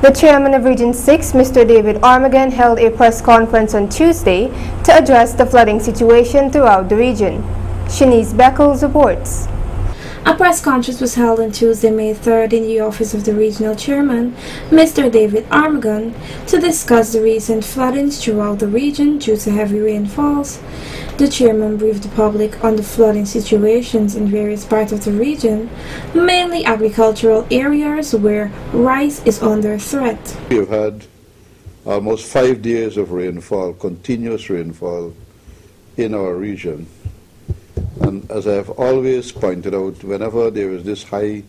The chairman of Region 6, Mr. David Armagon, held a press conference on Tuesday to address the flooding situation throughout the region. Shanice Beckles reports. A press conference was held on Tuesday, May 3rd in the office of the regional chairman, Mr. David Armagon, to discuss the recent floodings throughout the region due to heavy rainfalls. The chairman briefed the public on the flooding situations in various parts of the region, mainly agricultural areas where rice is under threat. We have had almost 5 days of rainfall, continuous rainfall in our region. And as I have always pointed out, whenever there is this high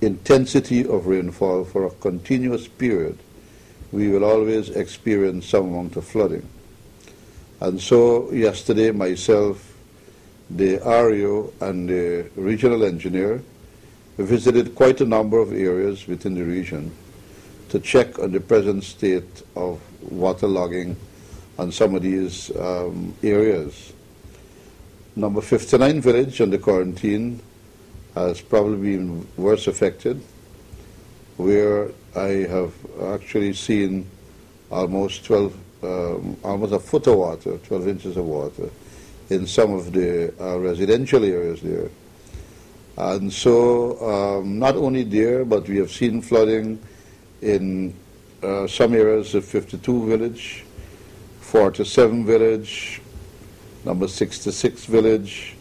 intensity of rainfall for a continuous period, we will always experience some amount of flooding. And so yesterday, myself, the REO and the regional engineer visited quite a number of areas within the region to check on the present state of waterlogging on some of these areas. Number 59 village under quarantine has probably been worse affected, where I have actually seen almost almost a foot of water, 12 inches of water, in some of the residential areas there. And so not only there, but we have seen flooding in some areas of 52 village, 47 village, number 66 village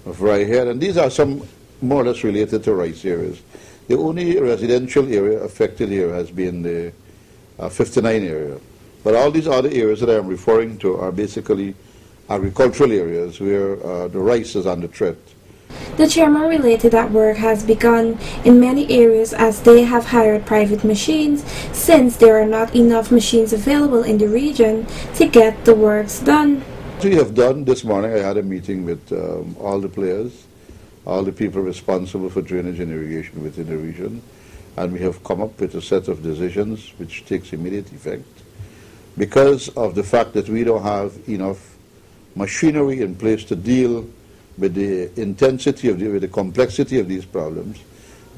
of Ryehead, and these are some more or less related to rice areas. The only residential area affected here has been the 59 area. But all these other areas that I am referring to are basically agricultural areas where the rice is under threat. The chairman related that work has begun in many areas as they have hired private machines since there are not enough machines available in the region to get the works done. What we have done this morning, I had a meeting with all the players, all the people responsible for drainage and irrigation within the region, and we have come up with a set of decisions which takes immediate effect. Because of the fact that we don't have enough machinery in place to deal with the intensity with the complexity of these problems,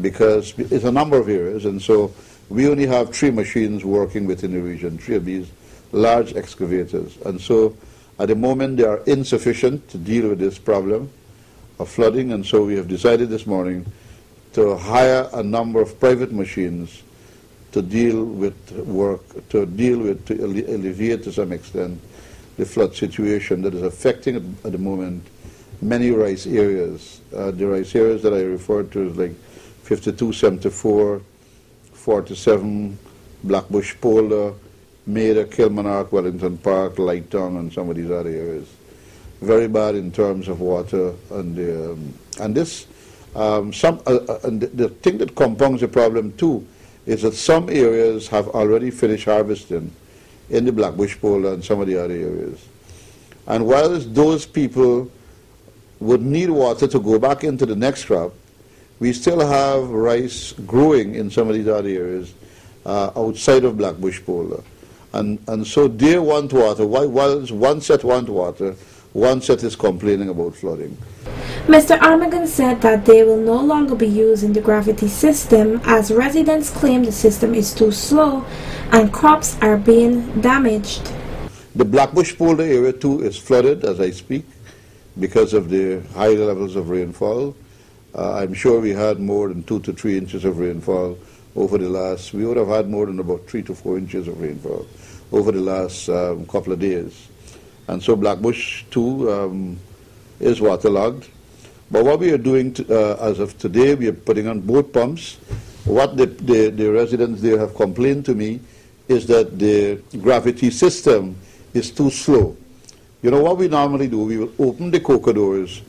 because it's a number of areas, and so we only have 3 machines working within the region, 3 of these large excavators, and so at the moment they are insufficient to deal with this problem of flooding, and so we have decided this morning to hire a number of private machines to deal with to alleviate to some extent the flood situation that is affecting at the moment many rice areas. The rice areas that I referred to is like 52, 74, 47, Blackbush Polder, Maida, Kilmarnock, Wellington Park, Lighttown, and some of these other areas. Very bad in terms of water, and this and the thing that compounds the problem too is that some areas have already finished harvesting in the Blackbush Polder and some of the other areas. And whilst those people would need water to go back into the next crop, we still have rice growing in some of these other areas outside of Blackbush Polder. And so they want water. Whilst one set want water, one set is complaining about flooding. Mr. Armagon said that they will no longer be using the gravity system as residents claim the system is too slow and crops are being damaged. The Blackbush Polder area too is flooded as I speak because of the high levels of rainfall. I'm sure we had more than 2 to 3 inches of rainfall over the last, we would have had more than about 3 to 4 inches of rainfall over the last couple of days. And so Blackbush too is waterlogged. But what we are doing as of today, we are putting on boat pumps. What the residents there have complained to me is that the gravity system is too slow. You know what we normally do, we will open the coca doors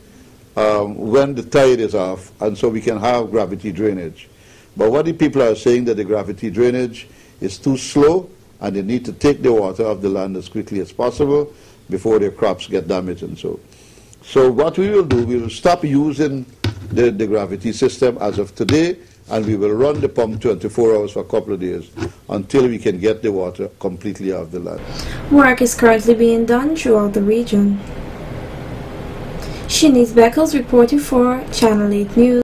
when the tide is off, and so we can have gravity drainage. But what the people are saying that the gravity drainage is too slow, and they need to take the water off the land as quickly as possible before their crops get damaged and so. So what we will do, we will stop using the gravity system as of today, and we will run the pump 24 hours for a couple of days until we can get the water completely off the land. Work is currently being done throughout the region. Shanice Beckles reporting for Channel 8 News.